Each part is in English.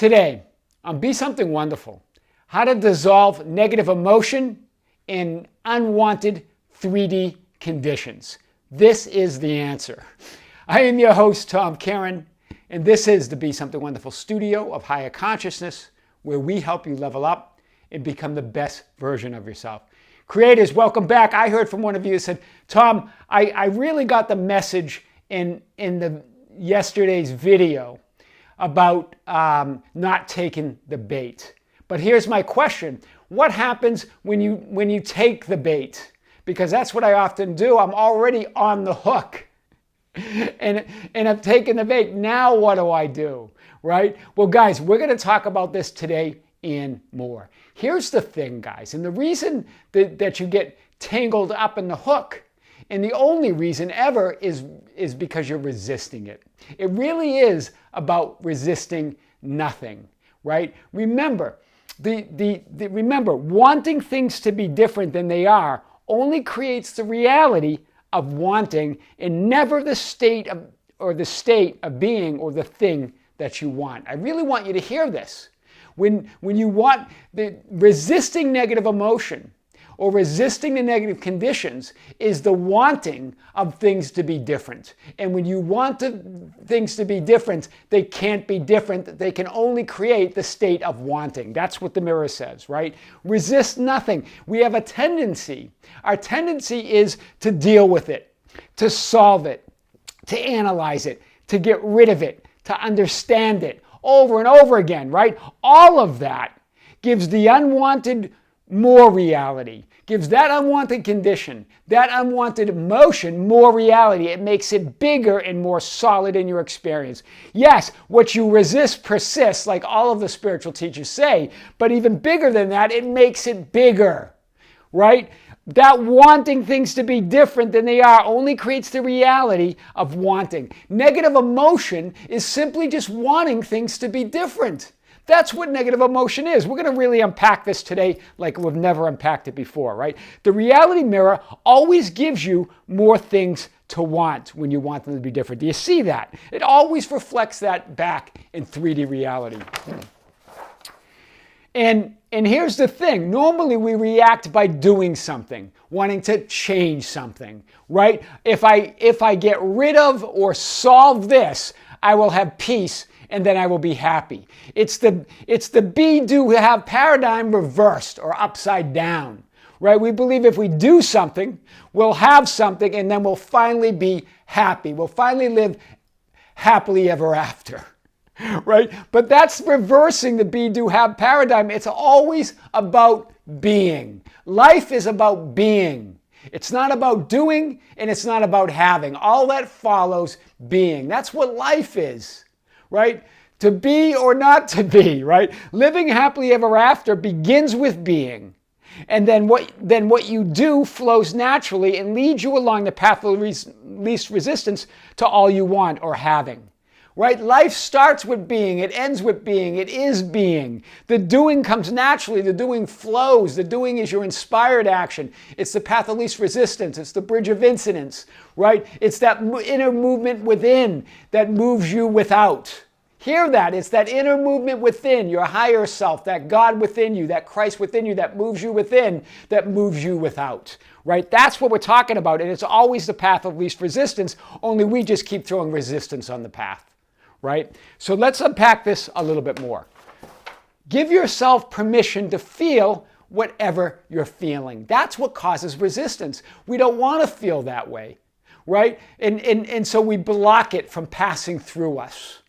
Today, on Be Something Wonderful, how to dissolve negative emotion in unwanted 3D conditions. This is the answer. I am your host, Tom Karen, and this is the Be Something Wonderful studio of higher consciousness, where we help you level up and become the best version of yourself. Creators, welcome back. I heard from one of you who said, Tom, I really got the message in the yesterday's video about not taking the bait. But here's my question. What happens when you take the bait? Because that's what I often do. I'm already on the hook. And I'm taking the bait. Now what do I do? Right? Well, guys, we're going to talk about this today and more. Here's the thing, guys. And the reason that you get tangled up in the hook, and the only reason ever, is because you're resisting it. It really is about resisting nothing, right? Remember, remember, wanting things to be different than they are only creates the reality of wanting, and never the state of being or the thing that you want. I really want you to hear this. When you want resisting negative emotion or resisting the negative conditions is the wanting of things to be different. And when you want things to be different, they can't be different. They can only create the state of wanting. That's what the mirror says, right? Resist nothing. We have a tendency. Our tendency is to deal with it, to solve it, to analyze it, to get rid of it, to understand it over and over again, right? All of that gives the unwanted more reality, gives that unwanted condition, that unwanted emotion more reality. It makes it bigger and more solid in your experience. Yes, what you resist persists, like all of the spiritual teachers say, but even bigger than that, it makes it bigger, right? That wanting things to be different than they are only creates the reality of wanting. Negative emotion is simply just wanting things to be different. That's what negative emotion is. We're going to really unpack this today like we've never unpacked it before, right? The reality mirror always gives you more things to want when you want them to be different. Do you see that? It always reflects that back in 3D reality. And here's the thing. Normally we react by doing something, wanting to change something, right? If I get rid of or solve this, I will have peace and then I will be happy. It's the be, do, have paradigm reversed or upside down, right? We believe if we do something, we'll have something and then we'll finally be happy. We'll finally live happily ever after. Right? But that's reversing the be, do, have paradigm. It's always about being. Life is about being. It's not about doing and it's not about having. All that follows being. That's what life is, right? To be or not to be, right? Living happily ever after begins with being. And then what you do flows naturally and leads you along the path of least resistance to all you want or having. Right? Life starts with being, it ends with being, it is being. The doing comes naturally, the doing flows, the doing is your inspired action. It's the path of least resistance, it's the bridge of incidence, right? It's that inner movement within that moves you without. Hear that, it's that inner movement within, your higher self, that God within you, that Christ within you, that moves you within, that moves you without. Right? That's what we're talking about, and it's always the path of least resistance, only we just keep throwing resistance on the path. Right? So let's unpack this a little bit more. Give yourself permission to feel whatever you're feeling. That's what causes resistance. We don't want to feel that way, right? And so we block it from passing through us,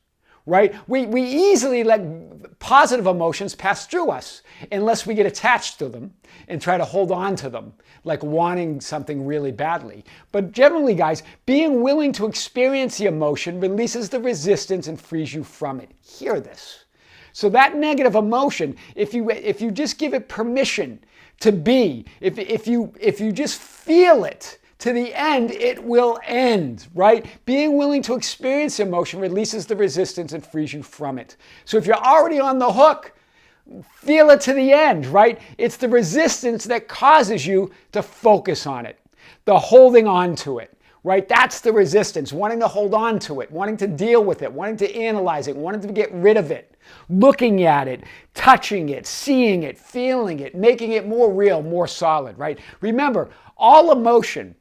right? We easily let positive emotions pass through us unless we get attached to them and try to hold on to them, like wanting something really badly. But generally, guys, being willing to experience the emotion releases the resistance and frees you from it. Hear this. So that negative emotion, if you just give it permission to be, if you just feel it to the end, it will end, right? Being willing to experience emotion releases the resistance and frees you from it. So if you're already on the hook, feel it to the end, right? It's the resistance that causes you to focus on it, the holding on to it, right? That's the resistance, wanting to hold on to it, wanting to deal with it, wanting to analyze it, wanting to get rid of it, looking at it, touching it, seeing it, feeling it, making it more real, more solid, right? Remember, all emotion,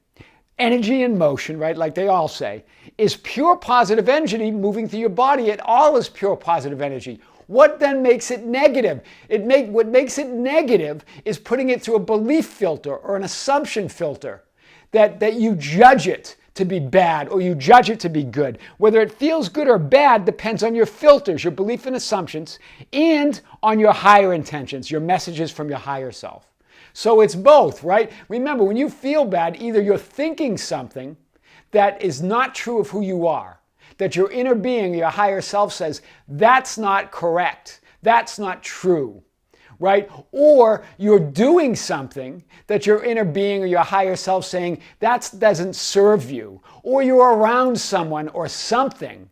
energy in motion, right, like they all say, is pure positive energy moving through your body. It all is pure positive energy. What then makes it negative? What makes it negative is putting it through a belief filter or an assumption filter that you judge it to be bad or you judge it to be good. Whether it feels good or bad depends on your filters, your belief and assumptions, and on your higher intentions, your messages from your higher self. So it's both, right? Remember, when you feel bad, either you're thinking something that is not true of who you are, that your inner being, your higher self says, that's not correct, that's not true, right? Or you're doing something that your inner being or your higher self saying, that doesn't serve you. Or you're around someone or something,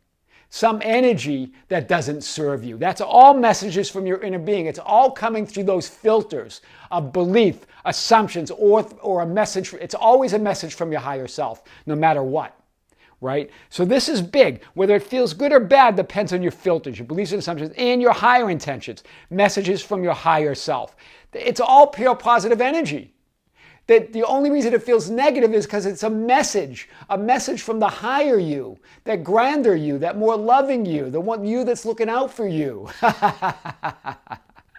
some energy that doesn't serve you. That's all messages from your inner being. It's all coming through those filters of belief, assumptions, or a message. It's always a message from your higher self, no matter what. Right? So this is big. Whether it feels good or bad depends on your filters, your beliefs and assumptions, and your higher intentions, messages from your higher self. It's all pure positive energy. That the only reason it feels negative is because it's a message from the higher you, that grander you, that more loving you, the one you that's looking out for you.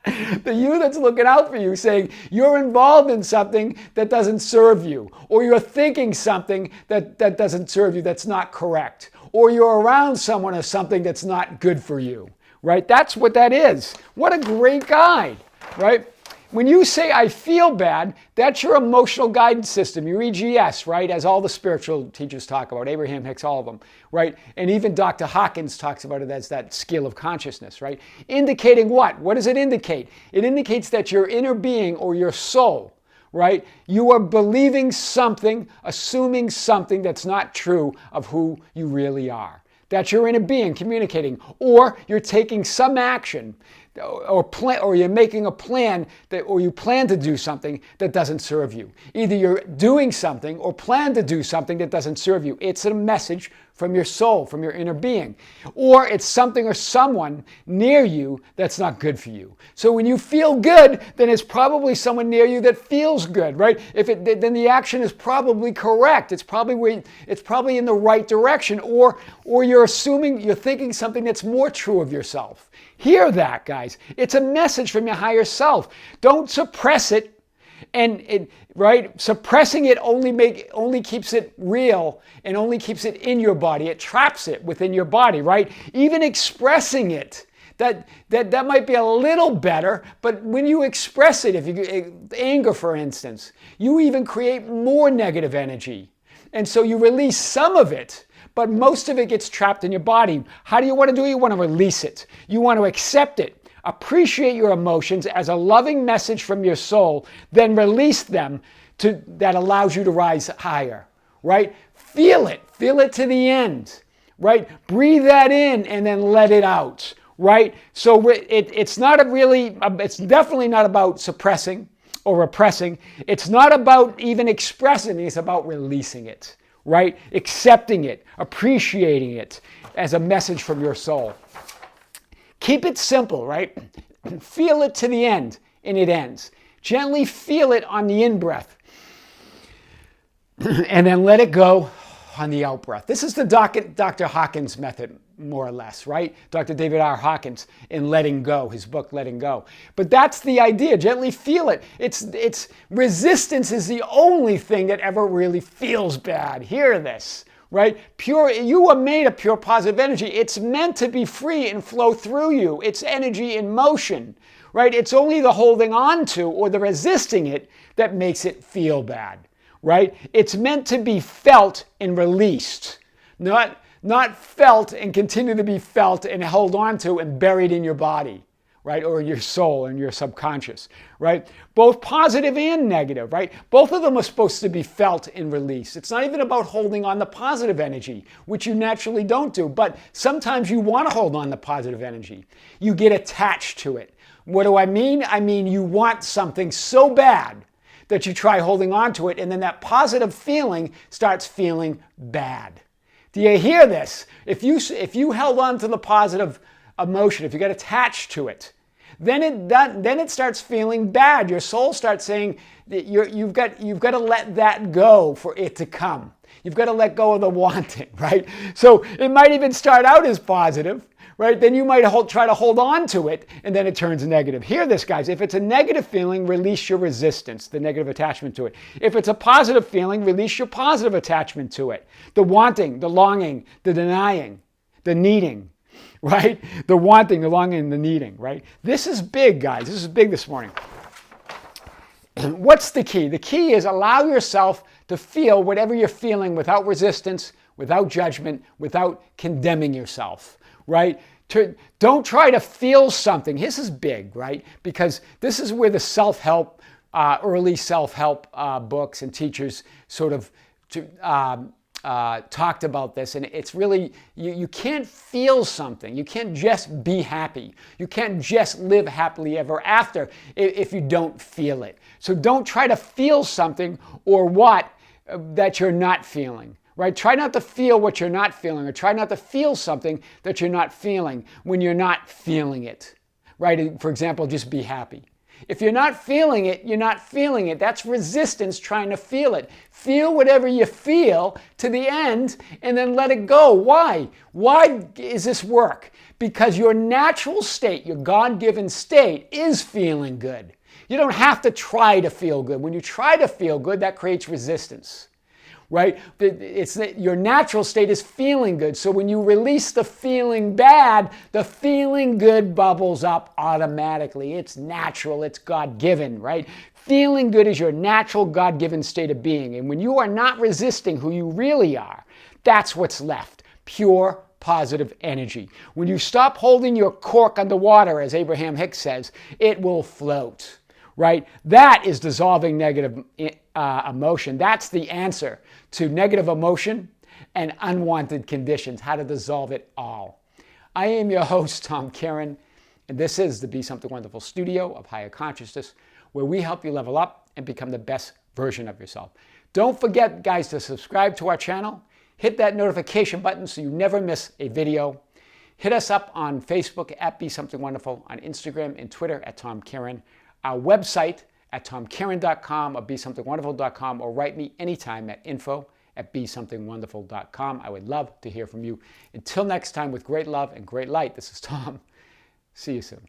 The you that's looking out for you, saying you're involved in something that doesn't serve you, or you're thinking something that doesn't serve you, that's not correct, or you're around someone or something that's not good for you, right? That's what that is. What a great guide, right? When you say, I feel bad, that's your emotional guidance system, your EGS, right? As all the spiritual teachers talk about, Abraham Hicks, all of them, right? And even Dr. Hawkins talks about it as that scale of consciousness, right? Indicating what? What does it indicate? It indicates that your inner being or your soul, right? You are believing something, assuming something that's not true of who you really are. That's your inner being communicating. Or you're taking some action or you're making a plan or you plan to do something that doesn't serve you. Either you're doing something or plan to do something that doesn't serve you. It's a message from your soul, from your inner being. Or it's something or someone near you that's not good for you. So when you feel good, then it's probably someone near you that feels good, right? Then the action is probably correct. It's probably in the right direction. Or you're thinking something that's more true of yourself. Hear that, guys. It's a message from your higher self. Don't suppress it. Right? Suppressing it only keeps it real and only keeps it in your body. It traps it within your body, right? Even expressing it, that might be a little better, but when you express it, if you anger, for instance, you even create more negative energy. And so you release some of it, but most of it gets trapped in your body. How do you want to do it? You want to release it. You want to accept it. Appreciate your emotions as a loving message from your soul, then release them that allows you to rise higher, right? Feel it to the end, right? Breathe that in and then let it out, right? So it's definitely not about suppressing or repressing. It's not about even expressing, it's about releasing it, right? Accepting it, appreciating it as a message from your soul. Keep it simple, right? Feel it to the end, and it ends. Gently feel it on the in-breath, and then let it go on the out-breath. This is the Dr. Hawkins method, more or less, right? Dr. David R. Hawkins in Letting Go, his book, Letting Go. But that's the idea. Gently feel it. It's resistance is the only thing that ever really feels bad. Hear this. Right? You are made of pure positive energy. It's meant to be free and flow through you. It's energy in motion, right? It's only the holding on to or the resisting it that makes it feel bad, right? It's meant to be felt and released, not felt and continue to be felt and held on to and buried in your body, right? Or in your soul and your subconscious, right? Both positive and negative, right? Both of them are supposed to be felt and released. It's not even about holding on the positive energy, which you naturally don't do, but sometimes you want to hold on to positive energy. You get attached to it. What do I mean? I mean you want something so bad that you try holding on to it, and then that positive feeling starts feeling bad. Do you hear this? If you held on to the positive emotion, if you got attached to it, then it starts feeling bad. Your soul starts saying that you've got to let that go for it to come. You've got to let go of the wanting, right? So it might even start out as positive, right? Then you might try to hold on to it, and then it turns negative. Hear this, guys. If it's a negative feeling, release your resistance, the negative attachment to it. If it's a positive feeling, release your positive attachment to it. The wanting, the longing, the denying, the needing, right? The wanting, the longing, the needing, right? This is big, guys. This is big this morning. What's the key? The key is allow yourself to feel whatever you're feeling without resistance, without judgment, without condemning yourself, right? Don't try to feel something. This is big, right? Because this is where the self-help, early self-help books and teachers sort of talked about this, and it's really, you can't feel something. You can't just be happy. You can't just live happily ever after if you don't feel it. So don't try to feel something or what that you're not feeling, right? Try not to feel what you're not feeling, or try not to feel something that you're not feeling when you're not feeling it, right? For example, just be happy. If you're not feeling it, you're not feeling it. That's resistance trying to feel it. Feel whatever you feel to the end and then let it go. Why? Why is this work? Because your natural state, your God-given state, is feeling good. You don't have to try to feel good. When you try to feel good, that creates resistance, right? Your natural state is feeling good. So when you release the feeling bad, the feeling good bubbles up automatically. It's natural. It's God-given, right? Feeling good is your natural God-given state of being. And when you are not resisting who you really are, that's what's left. Pure, positive energy. When you stop holding your cork underwater, as Abraham Hicks says, it will float, right? That is dissolving negative emotion. That's the answer to negative emotion and unwanted conditions, how to dissolve it all. I am your host, Tom Karen, and this is the Be Something Wonderful studio of higher consciousness, where we help you level up and become the best version of yourself. Don't forget, guys, to subscribe to our channel. Hit that notification button so you never miss a video. Hit us up on Facebook at Be Something Wonderful, on Instagram and Twitter at Tom Karen, our website at tomkaren.com or besomethingwonderful.com, or write me anytime at info@besomethingwonderful.com. I would love to hear from you. Until next time, with great love and great light, this is Tom. See you soon.